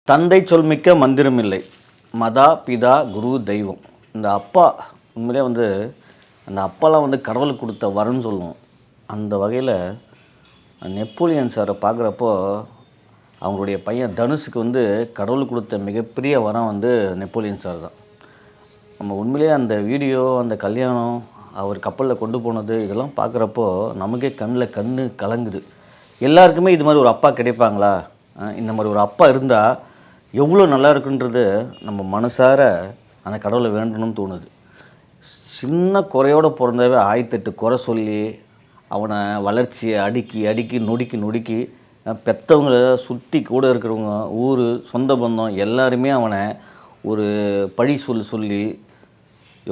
தந்தை சொல் மிக்க மந்திரம் இல்லை. மதா பிதா குரு தெய்வம். இந்த அப்பா உண்மையிலே அந்த அப்பாலாம் கடவுளுக்கு கொடுத்த வரன்னு சொல்லுவோம். அந்த வகையில் நெப்போலியன் சாரை பார்க்குறப்போ அவங்களுடைய பையன் தனுஷுக்கு கடவுளுக்கு கொடுத்த மிகப்பெரிய வரம் நெப்போலியன் சார் தான். நம்ம உண்மையிலே அந்த வீடியோ, அந்த கல்யாணம், அவர் கப்பலில் கொண்டு போனது இதெல்லாம் பார்க்குறப்போ நமக்கே கண்ணு கலங்குது. எல்லாருக்குமே இது மாதிரி ஒரு அப்பா கிடைப்பாங்களா? இந்த மாதிரி ஒரு அப்பா இருந்தால் எவ்வளோ நல்லா இருக்குன்றது நம்ம மனசார அந்த கடவுளை வேண்டணும்னு தோணுது. சின்ன குறையோடு பிறந்தவே 1008 குறை சொல்லி அவனை வளர்ச்சியை அடுக்கி நொடுக்கி பெற்றவங்கள சுற்றி கூட இருக்கிறவங்க, ஊர், சொந்த பந்தம் எல்லாருமே அவனை ஒரு பழி சொல்லி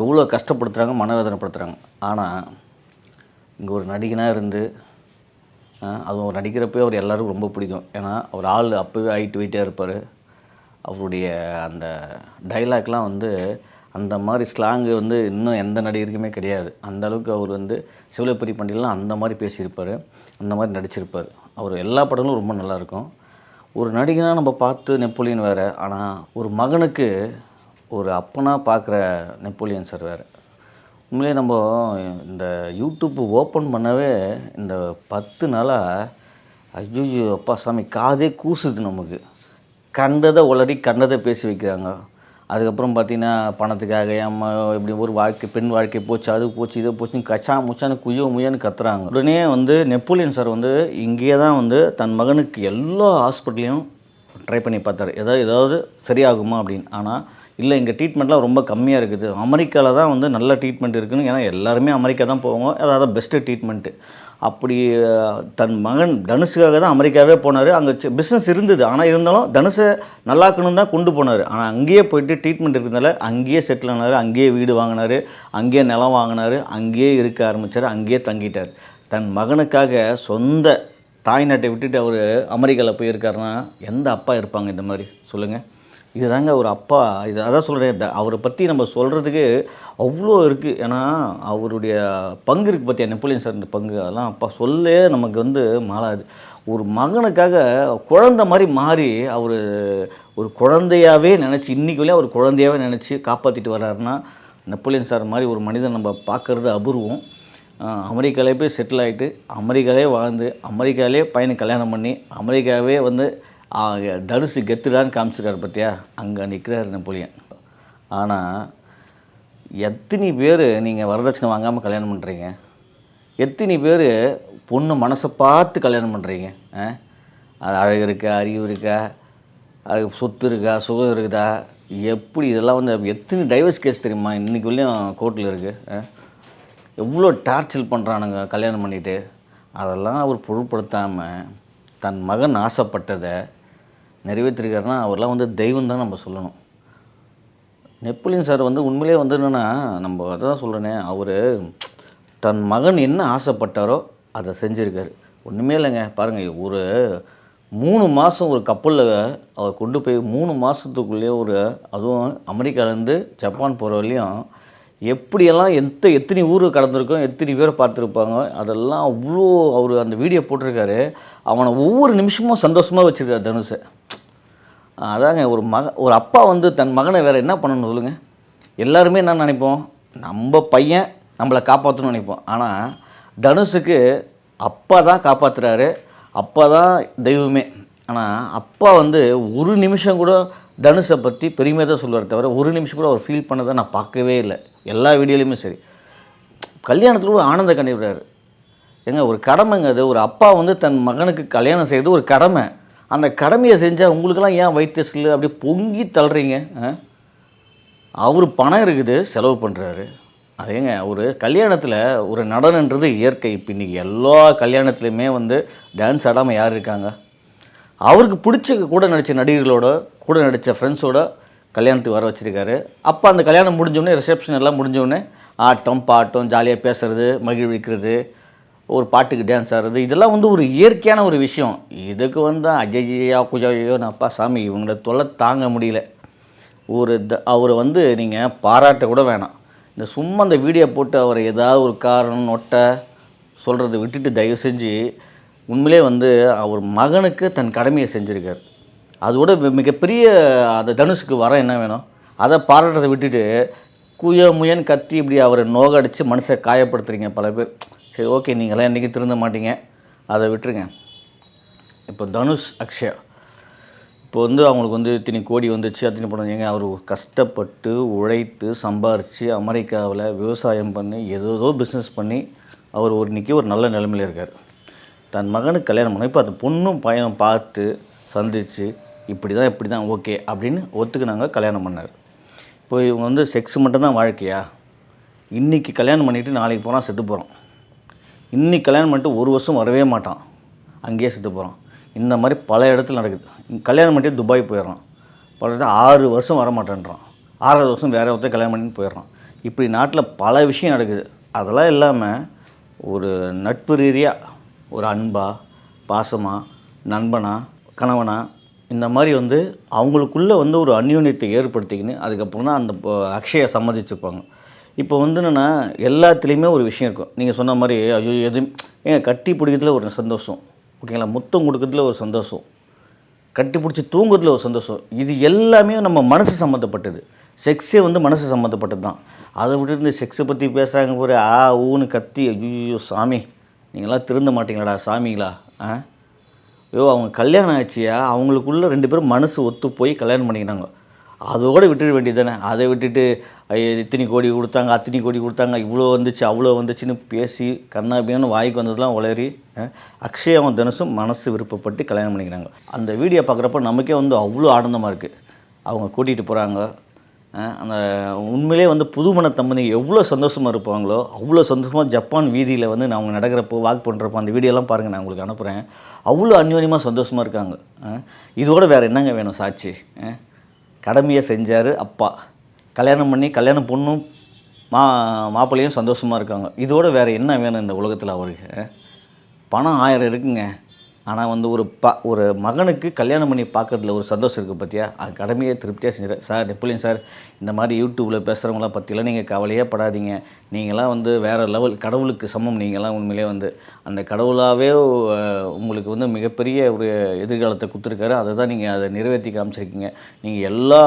எவ்வளோ கஷ்டப்படுத்துகிறாங்க, மனவேதனைப்படுத்துகிறாங்க. ஆனால் இங்கே ஒரு நடிகனாக இருந்து அதுவும் நடிக்கிறப்பே அவர் எல்லாருக்கும் ரொம்ப பிடிக்கும். ஏன்னா அவர் ஆள் அப்போவே ஹைட் வெயிட்டாக இருப்பார். அவருடைய அந்த டைலாக்லாம் அந்த மாதிரி ஸ்லாங்கு இன்னும் எந்த நடிகருக்குமே கிடையாது. அந்த அளவுக்கு அவர் சிவலப்பரி பண்டிகைலாம் அந்த மாதிரி பேசியிருப்பார், அந்த மாதிரி நடிச்சிருப்பார். அவர் எல்லா படங்களும் ரொம்ப நல்லாயிருக்கும். ஒரு நடிகனாக நம்ம பார்த்து நெப்போலியன் வேறு, ஆனால் ஒரு மகனுக்கு ஒரு அப்பனாக பார்க்குற நெப்போலியன் சார் வேறு. உண்மையிலே நம்ம இந்த யூடியூப் ஓப்பன் பண்ணவே இந்த 10 நாளாக ஐயோ அப்பா சாமி காதே கூசுது. நமக்கு கண்டதை உளறி கண்டதை பேசி வைக்கிறாங்க. அதுக்கப்புறம் பார்த்திங்கன்னா பணத்துக்காக அம்மா இப்படி ஒரு வாழ்க்கை, பெண் வாழ்க்கை போச்சு, அது போச்சு, இதை போச்சுன்னு கச்சா முச்சான்னு முய்யான்னு கத்துறாங்க. உடனே நெப்போலியன் சார் இங்கேயே தான் தன் மகனுக்கு எல்லா ஹாஸ்பிட்டலையும் ட்ரை பண்ணி பார்த்தாரு, ஏதாவது சரியாகுமா அப்படின்னு. ஆனால் இல்லை, இங்கே ட்ரீட்மெண்ட்லாம் ரொம்ப கம்மியாக இருக்குது. அமெரிக்காவில் தான் நல்ல ட்ரீட்மெண்ட் இருக்குதுன்னு. ஏன்னா எல்லாருமே அமெரிக்கா தான் போவாங்க, அதாவது பெஸ்ட்டு ட்ரீட்மெண்ட்டு. அப்படி தன் மகன் தனுஷுக்காக தான் அமெரிக்காவே போனார். அங்கே பிஸ்னஸ் இருந்தது, ஆனால் இருந்தாலும் தனுஷை நல்லாக்கணும் தான் கொண்டு போனார். ஆனால் அங்கேயே போயிட்டு ட்ரீட்மெண்ட் இருக்கிறதுனால அங்கேயே செட்டில் ஆனார், அங்கேயே வீடு வாங்கினார், அங்கேயே நிலம் வாங்கினார், அங்கேயே இருக்க ஆரம்பித்தார், அங்கேயே தங்கிட்டார். தன் மகனுக்காக சொந்த தாய்நாட்டை விட்டுட்டு அவர் அமெரிக்காவில் போயிருக்காருன்னா எந்த அப்பா இருப்பாங்க இந்த மாதிரி சொல்லுங்கள்? இதுதாங்க ஒரு அப்பா. அதான் சொல்கிறேன், அவரை பற்றி நம்ம சொல்கிறதுக்கு அவ்வளோ இருக்குது. ஏன்னா அவருடைய பங்கு இருக்குது பார்த்தியா, நெப்போலியன் சார் இந்த பங்கு, அதெல்லாம் அப்பா சொல்லே நமக்கு மாறாது. ஒரு மகனுக்காக குழந்தை மாதிரி மாறி அவர் ஒரு குழந்தையாகவே நினச்சி, இன்றைக்கு வரையும் அவர் குழந்தையாகவே நினச்சி காப்பாற்றிட்டு வர்றாருன்னா நெப்போலியன் சார் மாதிரி ஒரு மனிதன் நம்ம பார்க்குறது அபூர்வம். அமெரிக்காவிலே போய் செட்டில் ஆகிட்டு, அமெரிக்காவிலே வாழ்ந்து, அமெரிக்காவிலே பையனை கல்யாணம் பண்ணி, அமெரிக்காவே தனுசு கெத்துடான்னு காமிச்சிருக்காரு பார்த்தியா, அங்கே நிற்கிறார் நெப்போலியன். ஆனால் எத்தனை பேர் நீங்கள் வரதட்சணை வாங்காமல் கல்யாணம் பண்ணுறீங்க? எத்தனை பேர் பொண்ணு மனசை பார்த்து கல்யாணம் பண்ணுறீங்க? அது அழகு இருக்கா, அறிவு இருக்கா, அது சொத்து இருக்கா, சுகம் இருக்குதா, எப்படி இதெல்லாம் எத்தனை டைவர்ஸ் கேஸ் தெரியுமா இன்றைக்கி வரையும் கோர்ட்டில் இருக்குது? எவ்வளோ டார்ச்சர் பண்ணுறானுங்க கல்யாணம் பண்ணிவிட்டு. அதெல்லாம் அவர் பொருட்படுத்தாமல் தன் மகன் ஆசைப்பட்டதை நிறைவேற்றிருக்காருன்னா அவர்லாம் தெய்வம் தான் நம்ம சொல்லணும். நெப்போலியன் சார் உண்மையிலே என்னென்னா, நம்ம அதை தான் சொல்கிறேனே, அவர் தன் மகன் என்ன ஆசைப்பட்டாரோ அதை செஞ்சுருக்காரு. ஒன்றுமே இல்லைங்க. பாருங்கள், ஒரு 3 மாதம் ஒரு கப்பலில் அவர் கொண்டு போய் 3 மாதத்துக்குள்ளேயே அதுவும் அமெரிக்காவிலேருந்து ஜப்பான் போகிற வரையும் எப்படியெல்லாம் எத்தனை ஊர் கடந்திருக்கோம், எத்தனை பேரை பார்த்துருப்பாங்க, அதெல்லாம் அவ்வளோ அவர் அந்த வீடியோ போட்டிருக்காரு. அவனை ஒவ்வொரு நிமிஷமும் சந்தோஷமாக வச்சுருக்காரு தனுஷை. அதாங்க ஒரு அப்பா தன் மகனை வேறு என்ன பண்ணணும்னு சொல்லுங்கள்? எல்லாருமே என்ன நினைப்போம், நம்ம பையன் நம்மளை காப்பாற்றணும்னு நினைப்போம். ஆனால் தனுஷுக்கு அப்பா தான் காப்பாற்றுறாரு, அப்பா தான் தெய்வமே. ஆனால் அப்பா ஒரு நிமிஷம் கூட தனுஷை பற்றி பெருமையாக தான் சொல்லுவார், தவிர ஒரு நிமிஷம் கூட அவர் ஃபீல் பண்ணதை நான் பார்க்கவே இல்லை. எல்லா வீடியோலையுமே சரி, கல்யாணத்தில் கூட ஆனந்த கண்டிப்பார். ஏங்க ஒரு கடமைங்க அது. ஒரு அப்பா தன் மகனுக்கு கல்யாணம் செய்கிறது ஒரு கடமை. அந்த கடமையை செஞ்சால் உங்களுக்கெல்லாம் ஏன் வயிற்றுல அப்படி பொங்கி தள்ளுறீங்க? அவர் பணம் இருக்குது, செலவு பண்ணுறாரு. அதேங்க ஒரு கல்யாணத்தில் ஒரு நடனன்றது இயற்கை. இப்போ இன்றைக்கி எல்லா கல்யாணத்துலேயுமே டான்ஸ் ஆடாமல் யார் இருக்காங்க? அவருக்கு பிடிச்ச கூட நடித்த நடிகர்களோட, கூட நடித்த ஃப்ரெண்ட்ஸோட கல்யாணத்துக்கு வர வச்சுருக்காரு. அப்போ அந்த கல்யாணம் முடிஞ்சோடனே, ரிசப்ஷன் எல்லாம் முடிஞ்சோடனே ஆட்டம் பாட்டம், ஜாலியாக பேசுகிறது, மகிழ்விக்கிறது, ஒரு பாட்டுக்கு டான்ஸ் ஆடுறது, இதெல்லாம் ஒரு இயற்கையான ஒரு விஷயம். இதுக்கு அஜய்யா குஜாயோ அப்பா சாமி இவங்கள தொல்லை தாங்க முடியல. அவரை நீங்கள் பாராட்ட கூட வேணாம். இந்த சும்மா அந்த வீடியோ போட்டு அவரை ஏதாவது ஒரு காரணம் நொட்டை சொல்கிறத விட்டுட்டு தயவு செஞ்சு உண்மையிலே அவர் மகனுக்கு தன் கடமையை செஞ்சுருக்கார். அதோட மிகப்பெரிய அந்த தனுஷுக்கு வர என்ன வேணும்? அதை பாராட்டுறதை விட்டுட்டு முயன் கத்தி இப்படி அவரை நோகடிச்சு மனுஷை காயப்படுத்துறீங்க பல பேர். சரி, ஓகே, நீங்களாம் என்றைக்கும் திருந்த மாட்டீங்க, அதை விட்டுருங்க. இப்போ தனுஷ், அக்ஷயா இப்போ வந்து அவங்களுக்கு வந்து இத்தனை கோடி வந்துச்சு, அத்தனை படம். ஏங்க, அவர் கஷ்டப்பட்டு உழைத்து சம்பாரித்து அமெரிக்காவில் விவசாயம் பண்ணி ஏதோ பிஸ்னஸ் பண்ணி அவர் இன்றைக்கி ஒரு நல்ல நிலைமையில் இருக்கார். தன் மகனுக்கு கல்யாணம் பண்ண இப்போ அந்த பொண்ணும் பையனும் பார்த்து சந்தித்து இப்படி தான் ஓகே அப்படின்னு ஒத்துக்குனாங்க, கல்யாணம் பண்ணார். இப்போ இவங்க வந்து செக்ஸ் மட்டும்தான் வாழ்க்கையா? இன்றைக்கி கல்யாணம் பண்ணிவிட்டு நாளைக்கு போனால் செத்து போகிறோம். இன்றைக்கி கல்யாணம் பண்ணிட்டு 1 வருஷம் வரவே மாட்டான், அங்கேயே செத்து போகிறான். இந்த மாதிரி பல இடத்துல நடக்குது. கல்யாணம் பண்ணிட்டு துபாய் போயிடுறான், பல இடத்துல 6 வருஷம் வரமாட்டேன்றான், 6வது வருஷம் வேறு ஒருத்தர் கல்யாணம் பண்ணிட்டு போயிடுறான். இப்படி நாட்டில் பல விஷயம் நடக்குது. அதெல்லாம் இல்லாமல் ஒரு நட்பு ரீதியாக ஒரு அன்பா, பாசமா, நண்பனா, கணவனா, இந்த மாதிரி வந்து அவங்களுக்குள்ளே வந்து ஒரு அந்யோன்யத்தை ஏற்படுத்திக்கின்னு அதுக்கப்புறம் தான் அந்த அக்ஷயை சம்மதிச்சுப்பாங்க. இப்போ வந்து என்னென்னா, எல்லாத்துலேயுமே ஒரு விஷயம் இருக்கும். நீங்கள் சொன்ன மாதிரி ஐயோ எதுவும் ஏங்க, கட்டி பிடிக்கிறதுல ஒரு சந்தோஷம், ஓகேங்களா, முத்தம் கொடுக்கறதுல ஒரு சந்தோஷம், கட்டி பிடிச்சி தூங்குறதுல ஒரு சந்தோஷம், இது எல்லாமே நம்ம மனசு சம்மந்தப்பட்டது. செக்ஸே வந்து மனசு சம்மந்தப்பட்டது தான். அதை விட்டு இந்த செக்ஸை பற்றி பேசுகிறாங்க போகிற ஊன்னு கத்தி, ஐயோ சாமி, நீங்களாம் திருந்த மாட்டீங்களாடா சாமிங்களா? ஐயோ, அவங்க கல்யாணம் ஆச்சியா, அவங்களுக்குள்ளே 2 பேரும் மனசு ஒத்து போய் கல்யாணம் பண்ணிக்கினாங்க, அதோடு விட்டுட வேண்டியது தானே. அதை விட்டுட்டு இத்தனை கோடி கொடுத்தாங்க, அத்தனை கோடி கொடுத்தாங்க, இவ்வளோ வந்துச்சு அவ்வளோ வந்துச்சுன்னு பேசி கண்ணாபியான்னு வாய்க்கு வந்ததெல்லாம் உளறி அக்ஷயாவும் தனுஷும் மனசு விருப்பப்பட்டு கல்யாணம் பண்ணிக்கிறாங்க. அந்த வீடியோ பார்க்குறப்ப நமக்கே வந்து அவ்வளோ ஆனந்தமாக இருக்குது. அவங்க கூட்டிகிட்டு போகிறாங்க, அந்த உண்மையிலே வந்து புதுமண தம்பதி எவ்வளோ சந்தோஷமாக இருப்பாங்களோ அவ்வளோ சந்தோஷமாக ஜப்பான் வீதியில் வந்து நான் அவங்க நடக்கிறப்போ வாக் பண்ணுறப்போ அந்த வீடியோலாம் பாருங்கள், நான் உங்களுக்கு அனுப்புகிறேன். அவ்வளோ அந்யோன்யமாக சந்தோஷமாக இருக்காங்க. இதோட வேறு என்னங்க வேணும்? சாட்சி கடமையை செஞ்சார் அப்பா, கல்யாணம் பண்ணி கல்யாணம் பொண்ணும் மாப்பிள்ளையும் சந்தோஷமாக இருக்காங்க. இதோட வேறு என்ன வேணும் இந்த உலகத்தில் அவருக்கு? பணம் 1000 இருக்குங்க, ஆனால் வந்து ஒரு மகனுக்கு கல்யாணம் பண்ணி பார்க்குறதுல ஒரு சந்தோஷம் இருக்குது பார்த்தியா? அது கடமையை திருப்தியாக செஞ்சிட. சார் நெப்போலியன் சார், இந்த மாதிரி யூடியூப்பில் பேசுகிறவங்களாம் பற்றிலாம் நீங்கள் கவலையே படாதீங்க. நீங்களாம் வந்து வேறு லெவல், கடவுளுக்கு சமம். நீங்களாம் உண்மையிலே வந்து அந்த கடவுளாகவே உங்களுக்கு வந்து மிகப்பெரிய ஒரு எதிர்காலத்தை கொடுத்துருக்காரு. அதை தான் நீங்கள் அதை நிறைவேற்றி காமிச்சிருக்கீங்க. நீங்கள் எல்லா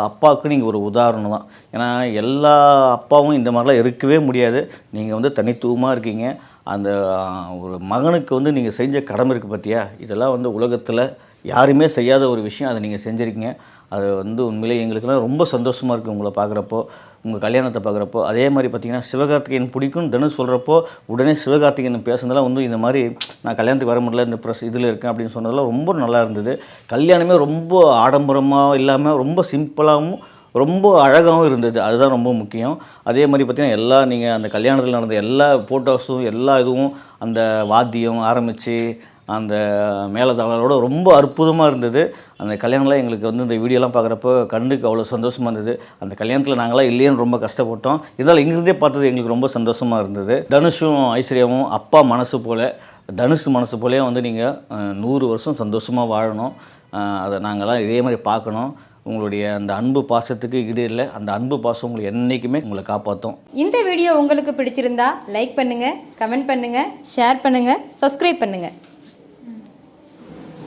அப்பாவுக்கும் நீங்கள் ஒரு உதாரணம் தான். ஏன்னா எல்லா அப்பாவும் இந்த மாதிரிலாம் இருக்கவே முடியாது. நீங்கள் வந்து தனித்துவமாக இருக்கீங்க. அந்த ஒரு மகனுக்கு வந்து நீங்கள் செஞ்ச கடமை இருக்குது பார்த்தியா? இதெல்லாம் வந்து உலகத்தில் யாருமே செய்யாத ஒரு விஷயம், அதை நீங்கள் செஞ்சுருக்கீங்க. அது வந்து உண்மையிலே எங்களுக்கெல்லாம் ரொம்ப சந்தோஷமாக இருக்குது உங்களை பார்க்குறப்போ, உங்கள் கல்யாணத்தை பார்க்குறப்போ. அதே மாதிரி பார்த்திங்கன்னா, சிவகார்த்திகேயன் பிடிக்கும்னு தனுஷ் சொல்கிறப்போ உடனே சிவகார்த்திகேயன் பேசுனதெல்லாம் வந்து இந்த மாதிரி நான் கல்யாணத்துக்கு வர முடியல, இந்த ப்ரெஸ் இதில் இருக்கேன் அப்படின்னு சொன்னதெல்லாம் ரொம்ப நல்லா இருந்தது. கல்யாணமே ரொம்ப ஆடம்பரமாக இல்லாமல் ரொம்ப சிம்பிளாகவும் ரொம்ப அழகாகவும் இருந்தது. அதுதான் ரொம்ப முக்கியம். அதே மாதிரி பார்த்திங்கன்னா, நீங்கள் அந்த கல்யாணத்தில் நடந்த எல்லா ஃபோட்டோஸும் எல்லா இதுவும் அந்த வாத்தியம் ஆரம்பித்து அந்த மேலதாளரோட ரொம்ப அற்புதமாக இருந்தது. அந்த கல்யாணம்லாம் எங்களுக்கு வந்து இந்த வீடியோலாம் பார்க்குறப்போ கண்ணுக்கு அவ்வளோ சந்தோஷமாக இருந்தது. அந்த கல்யாணத்தில் நாங்களாம் இல்லையேன்னு ரொம்ப கஷ்டப்பட்டோம். இதனால் இங்கிருந்தே பார்த்தது எங்களுக்கு ரொம்ப சந்தோஷமாக இருந்தது. தனுஷும் ஐஸ்வர்யாவும் அப்பா மனசு போல், தனுஷ் மனசு போலே வந்து நீங்கள் 100 வருஷம் சந்தோஷமாக வாழணும். அதை நாங்கள்லாம் இதே மாதிரி பார்க்கணும். உங்களுடைய அந்த அன்பு பாசத்துக்கு ஈடு இல்லை. அந்த அன்பு பாசம் உங்களுக்கு என்றைக்குமே உங்களை காப்பாற்றும். இந்த வீடியோ உங்களுக்கு பிடிச்சிருந்தா லைக் பண்ணுங்கள், கமெண்ட் பண்ணுங்கள், ஷேர் பண்ணுங்கள், சப்ஸ்கிரைப் பண்ணுங்கள்.